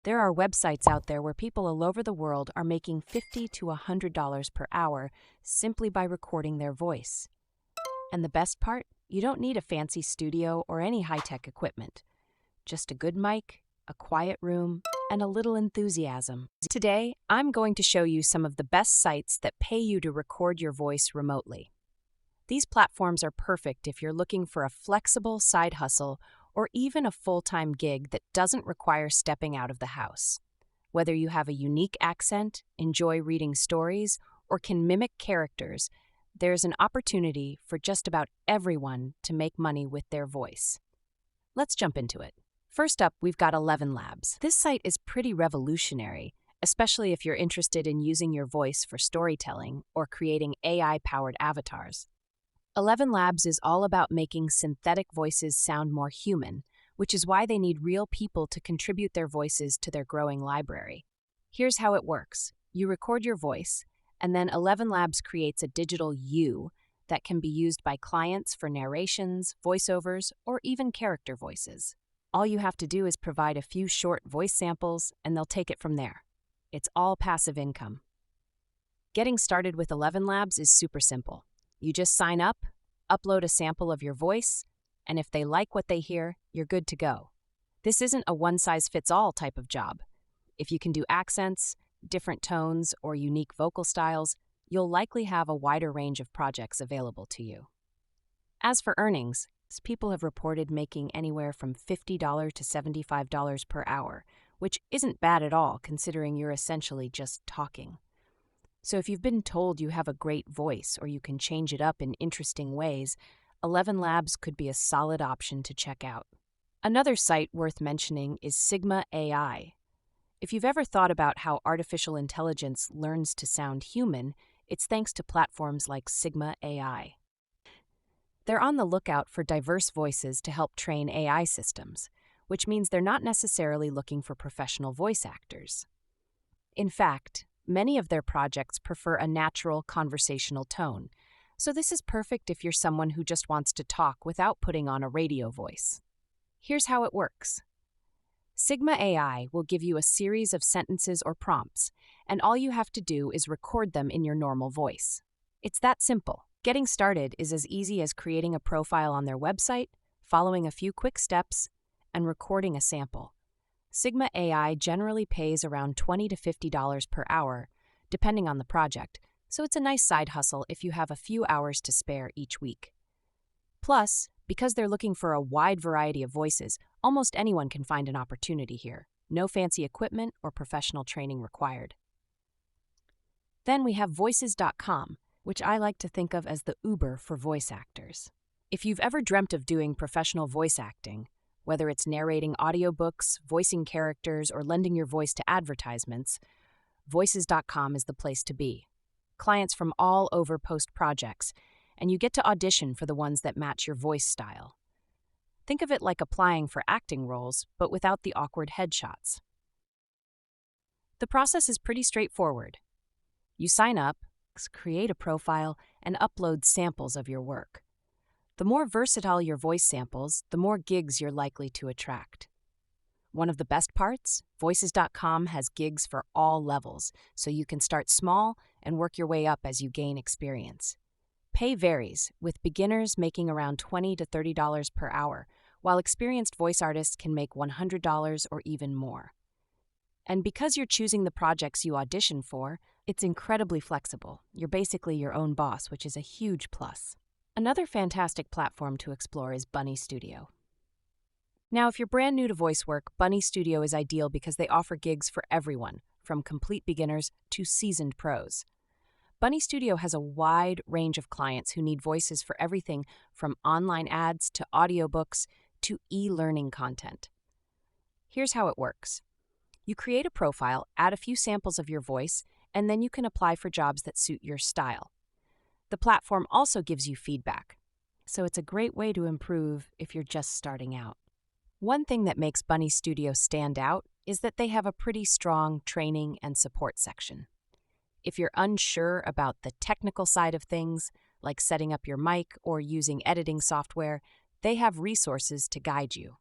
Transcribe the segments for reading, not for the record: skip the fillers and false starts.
There are websites out there where people all over the world are making $50 to $100 per hour simply by recording their voice. And the best part? You don't need a fancy studio or any high-tech equipment. Just a good mic, a quiet room, and a little enthusiasm. Today, I'm going to show you some of the best sites that pay you to record your voice remotely. These platforms are perfect if you're looking for a flexible side hustle or even a full-time gig that doesn't require stepping out of the house. Whether you have a unique accent, enjoy reading stories, or can mimic characters, there's an opportunity for just about everyone to make money with their voice. Let's jump into it. First up, we've got 11 Labs. This site is pretty revolutionary, especially if you're interested in using your voice for storytelling or creating AI-powered avatars. 11 Labs is all about making synthetic voices sound more human, which is why they need real people to contribute their voices to their growing library. Here's how it works. You record your voice, and then 11 Labs creates a digital you that can be used by clients for narrations, voiceovers, or even character voices. All you have to do is provide a few short voice samples, and they'll take it from there. It's all passive income. Getting started with 11 Labs is super simple. You just sign up, upload a sample of your voice, and if they like what they hear, you're good to go. This isn't a one-size-fits-all type of job. If you can do accents, different tones, or unique vocal styles, you'll likely have a wider range of projects available to you. As for earnings, people have reported making anywhere from $50 to $75 per hour, which isn't bad at all considering you're essentially just talking. So if you've been told you have a great voice or you can change it up in interesting ways, 11 Labs could be a solid option to check out. Another site worth mentioning is Sigma AI. If you've ever thought about how artificial intelligence learns to sound human, it's thanks to platforms like Sigma AI. They're on the lookout for diverse voices to help train AI systems, which means they're not necessarily looking for professional voice actors. In fact, many of their projects prefer a natural conversational tone, so this is perfect if you're someone who just wants to talk without putting on a radio voice. Here's how it works. Sigma AI will give you a series of sentences or prompts, and all you have to do is record them in your normal voice. It's that simple. Getting started is as easy as creating a profile on their website, following a few quick steps, and recording a sample. Sigma AI generally pays around $20 to $50 per hour, depending on the project, so it's a nice side hustle if you have a few hours to spare each week. Plus, because they're looking for a wide variety of voices, almost anyone can find an opportunity here. No fancy equipment or professional training required. Then we have Voicescom, which I like to think of as the Uber for voice actors. If you've ever dreamt of doing professional voice acting, whether it's narrating audiobooks, voicing characters, or lending your voice to advertisements, Voicescom is the place to be. Clients from all over post projects, and you get to audition for the ones that match your voice style. Think of it like applying for acting roles, but without the awkward headshots. The process is pretty straightforward. You sign up, create a profile, and upload samples of your work. The more versatile your voice samples, the more gigs you're likely to attract. One of the best parts? Voicescom has gigs for all levels, so you can start small and work your way up as you gain experience. Pay varies, with beginners making around $20 to $30 per hour, while experienced voice artists can make $100 or even more. And because you're choosing the projects you audition for, it's incredibly flexible. You're basically your own boss, which is a huge plus. Another fantastic platform to explore is Bunny Studio. Now, if you're brand new to voice work, Bunny Studio is ideal because they offer gigs for everyone, from complete beginners to seasoned pros. Bunny Studio has a wide range of clients who need voices for everything from online ads to audiobooks to e-learning content. Here's how it works. You create a profile, add a few samples of your voice, and then you can apply for jobs that suit your style. The platform also gives you feedback, so it's a great way to improve if you're just starting out. One thing that makes Bunny Studio stand out is that they have a pretty strong training and support section. If you're unsure about the technical side of things, like setting up your mic or using editing software, they have resources to guide you.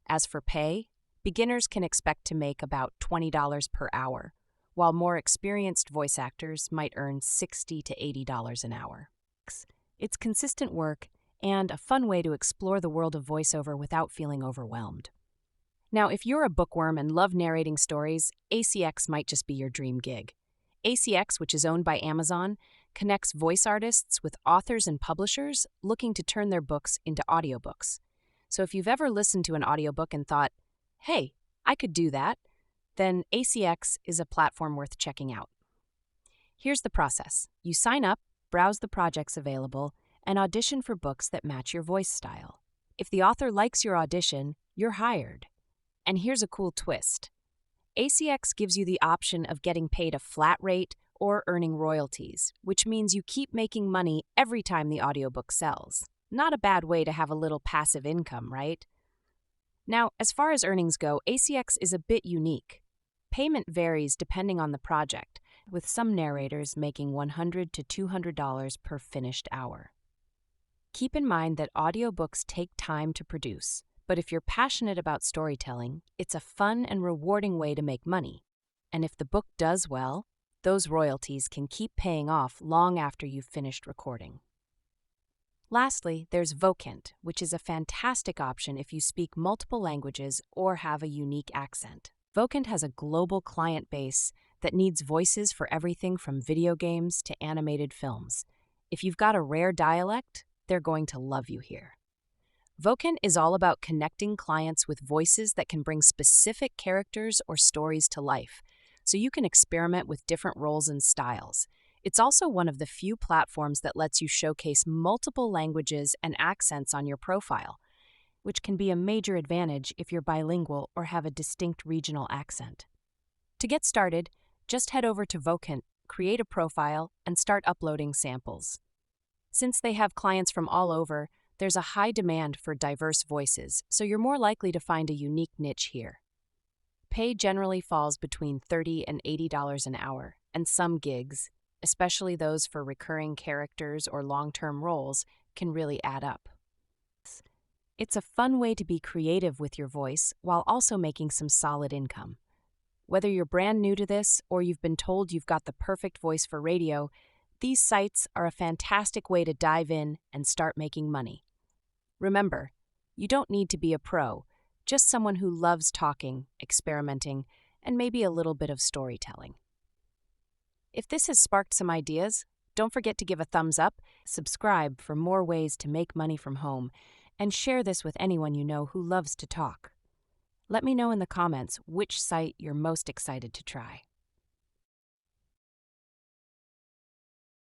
As for pay, Beginners can expect to make about $20 per hour, while more experienced voice actors might earn $60 to $80 an hour. It's consistent work and a fun way to explore the world of voiceover without feeling overwhelmed. Now, if you're a bookworm and love narrating stories, ACX might just be your dream gig. ACX, which is owned by Amazon, connects voice artists with authors and publishers looking to turn their books into audiobooks. So if you've ever listened to an audiobook and thought, hey, I could do that, then ACX is a platform worth checking out. Here's the process. You sign up, browse the projects available, and audition for books that match your voice style. If the author likes your audition, you're hired. And here's a cool twist. ACX gives you the option of getting paid a flat rate or earning royalties, which means you keep making money every time the audiobook sells. Not a bad way to have a little passive income, right? Now, as far as earnings go, ACX is a bit unique. Payment varies depending on the project, with some narrators making $100 to $200 per finished hour. Keep in mind that audiobooks take time to produce, but if you're passionate about storytelling, it's a fun and rewarding way to make money. And if the book does well, those royalties can keep paying off long after you've finished recording. Lastly, there's VOCANT, which is a fantastic option if you speak multiple languages or have a unique accent. VOCANT has a global client base that needs voices for everything from video games to animated films. If you've got a rare dialect, they're going to love you here. VOCANT is all about connecting clients with voices that can bring specific characters or stories to life, so you can experiment with different roles and styles. It's also one of the few platforms that lets you showcase multiple languages and accents on your profile, which can be a major advantage if you're bilingual or have a distinct regional accent. To get started, just head over to VOCANT, create a profile, and start uploading samples. Since they have clients from all over, there's a high demand for diverse voices, so you're more likely to find a unique niche here. Pay generally falls between $30 and $80 an hour, and some gigs, especially those for recurring characters or long-term roles, can really add up. It's a fun way to be creative with your voice while also making some solid income. Whether you're brand new to this or you've been told you've got the perfect voice for radio, these sites are a fantastic way to dive in and start making money. Remember, you don't need to be a pro, just someone who loves talking, experimenting, and maybe a little bit of storytelling. If this has sparked some ideas, don't forget to give a thumbs up, subscribe for more ways to make money from home, and share this with anyone you know who loves to talk. Let me know in the comments which site you're most excited to try.